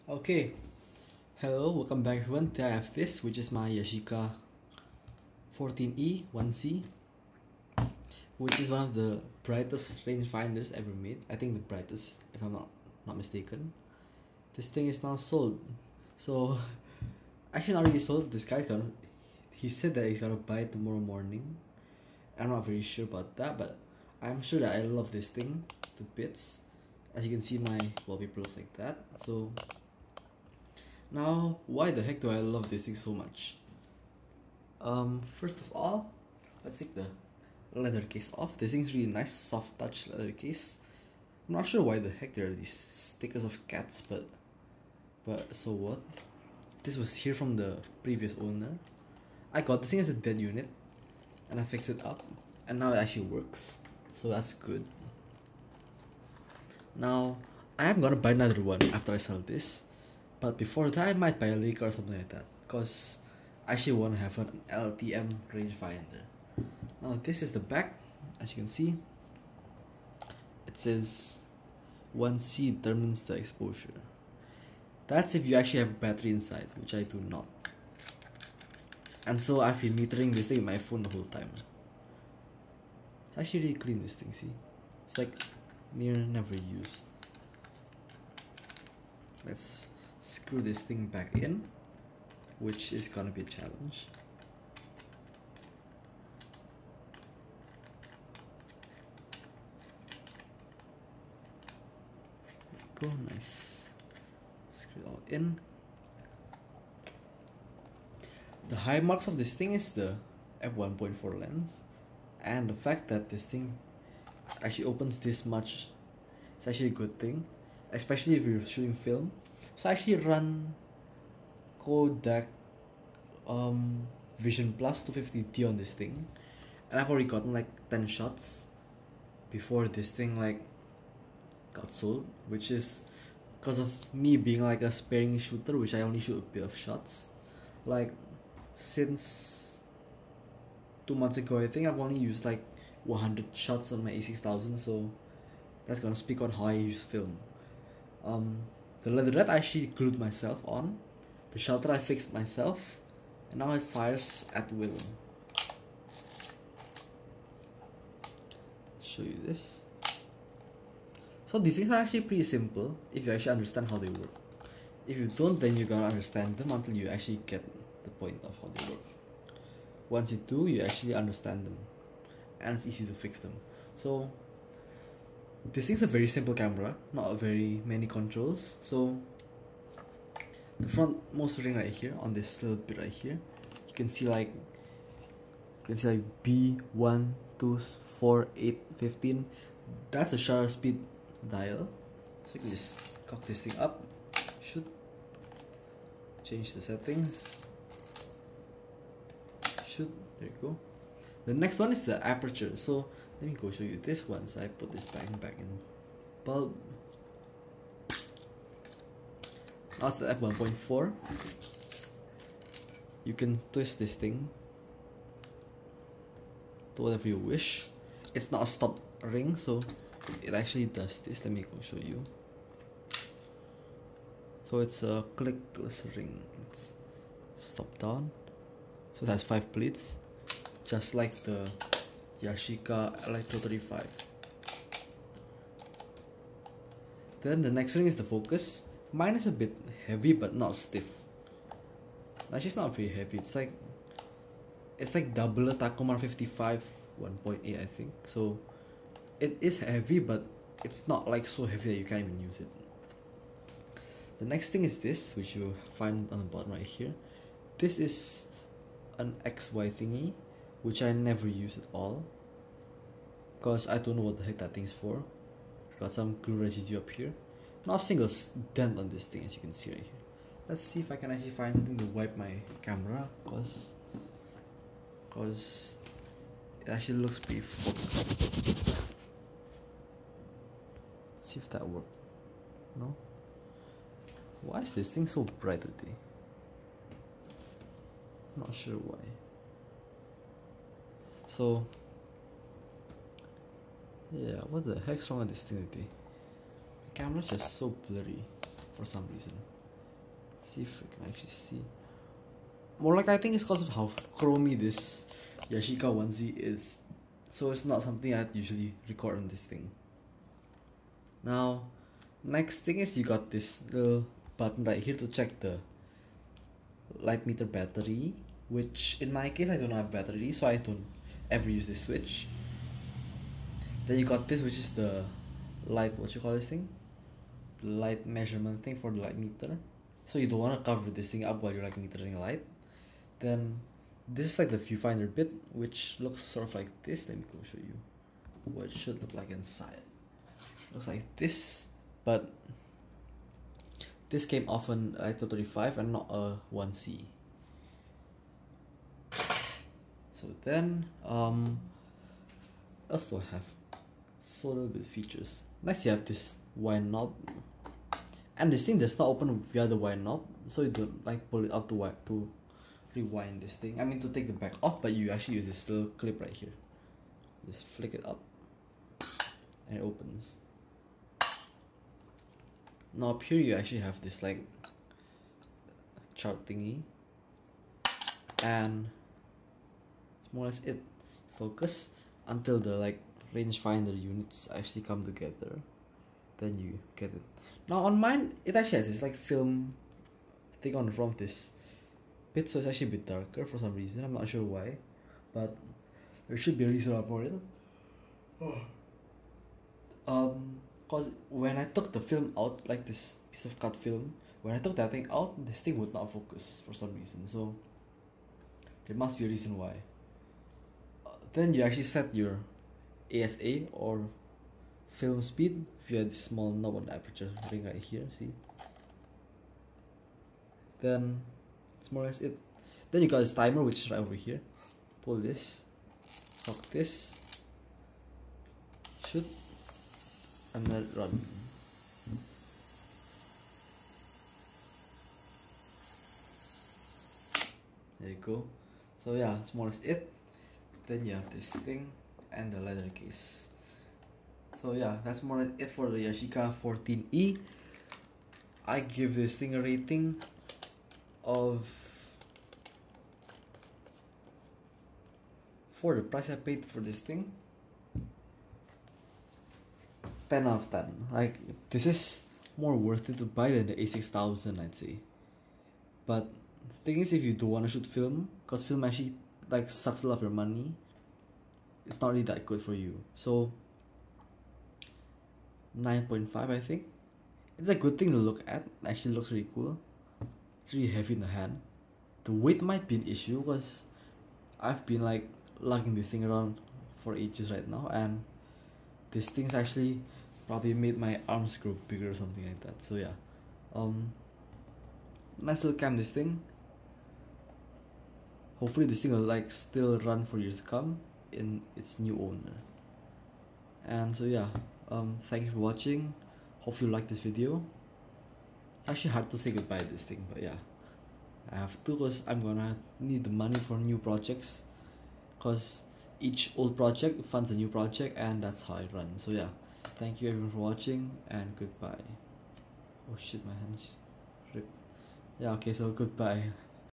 Okay, hello, welcome back everyone. Today I have this, which is my Yashica 14E 1C, which is one of the brightest rangefinders ever made. I think the brightest, if I'm not mistaken. This thing is now sold. So, actually not really sold. This guy's gonna, he said that he's gonna buy it tomorrow morning. I'm not very sure about that, but I'm sure that I love this thing to bits. As you can see, my wallpaper looks like that. So now, why the heck do I love this thing so much? First of all, let's take the leather case off. This thing's really nice, soft touch leather case. I'm not sure why the heck there are these stickers of cats, but so what? This was here from the previous owner. I got this thing as a dead unit, and I fixed it up, and now it actually works. So that's good. Now, I am gonna buy another one after I sell this. But before that, I might buy a Leica or something like that, because I actually want to have an LTM rangefinder. Now this is the back. As you can see, it says 1C determines the exposure. That's if you actually have a battery inside, which I do not. And so I've been metering this thing with my phone the whole time. It's actually really clean, this thing, see? It's like never used. Let's screw this thing back in, which is gonna be a challenge. There we go, nice. Screw it all in. The high marks of this thing is the f1.4 lens, and the fact that this thing actually opens this much, it's actually a good thing, especially if you're shooting film. So I actually run Kodak Vision Plus 250D on this thing, and I've already gotten like 10 shots before this thing like got sold, which is because of me being like a sparing shooter, which I only shoot a bit of shots. Like since 2 months ago, I think I've only used like 100 shots on my A6000, so that's gonna speak on how I use film. The leatherette I actually glued myself on. The shutter I fixed myself, and now it fires at will. Show you this. So these things are actually pretty simple if you actually understand how they work. If you don't, then you're gonna understand them until you actually get the point of how they work. Once you do, you actually understand them, and it's easy to fix them. So this thing's a very simple camera, not very many controls. So the frontmost ring right here, on this little bit right here, you can see like B1, 2, 4, 8, 15. That's a shutter speed dial. So you can just cock this thing up, shoot, change the settings, shoot, there you go. The next one is the aperture. So let me go show you this one. So I put this back in bulb. Now it's the f1.4. You can twist this thing to whatever you wish. It's not a stopped ring, so it actually does this. Let me go show you. So it's a clickless ring. It's stop down. So it has 5 pleats, just like the Yashica Electro 35. Then the next ring is the focus. Mine is a bit heavy but not stiff. Actually, it's not very heavy. It's like double a Takomar 55 1.8, I think. So it is heavy, but it's not like so heavy that you can't even use it. The next thing is this, which you find on the bottom right here. This is an XY thingy, which I never use at all, because I don't know what the heck that thing's for. Got some glue residue up here. Not a single dent on this thing, as you can see right here. Let's see if I can actually find something to wipe my camera, cause it actually looks pretty fucked. See if that worked. No? Why is this thing so bright today? Not sure why. So yeah, what the heck's wrong with this thing today? The camera's just so blurry for some reason. See if we can actually see. More like I think it's because of how chromy this Yashica onesie is. So it's not something I'd usually record on this thing. Now, next thing is you got this little button right here to check the light meter battery, which in my case I don't have battery, so I don't ever use this switch. Then you got this, which is the light, what you call this thing? The light measurement thing for the light meter. So you don't want to cover this thing up while you're like metering light. Then this is like the viewfinder bit, which looks sort of like this. Let me go show you what it should look like inside. Looks like this, but this came off an Ito 35 and not a 1C. So then, what else do I have? So little bit of features. Next you have this wine knob, and this thing does not open via the wine knob, so you don't like pull it out to rewind this thing. I mean to take the back off, but you actually use this little clip right here. Just flick it up, and it opens. Now up here you actually have this like chart thingy, and it's more or less it. Focus until the like rangefinder units actually come together, then you get it. Now on mine it actually has this like film thing on the front of this bit, so it's actually a bit darker for some reason. I'm not sure why, but there should be a reason for it. Cause when I took the film out, like this piece of cut film, when I took that thing out, this thing would not focus for some reason, so there must be a reason why. Then you actually set your ASA or film speed via this small knob on the aperture ring right here, see? Then it's more or less it. Then you got this timer, which is right over here. Pull this, lock this, shoot, and let it run. There you go. So yeah, it's more or less it. Then you have this thing and the leather case. So yeah, that's more or less it for the Yashica 14E. I give this thing a rating of, for the price I paid for this thing, 10 out of 10. Like, this is more worth it to buy than the A6000, I'd say. But the thing is, if you do want to shoot film, because film actually like sucks a lot of your money, it's not really that good for you. So 9.5 I think. It's a good thing to look at. It actually looks really cool. It's really heavy in the hand. The weight might be an issue because I've been like lugging this thing around for ages right now, and this thing's actually probably made my arms grow bigger or something like that. So yeah, nice little cam, this thing. Hopefully this thing will like still run for years to come in its new owner. And so yeah, thank you for watching. Hope you liked this video. It's actually hard to say goodbye to this thing, but yeah, I have to, because I'm gonna need the money for new projects, because each old project funds a new project, and that's how I run. So yeah, thank you everyone for watching, and goodbye. Oh shit, my hands ripped. Yeah, okay, so goodbye.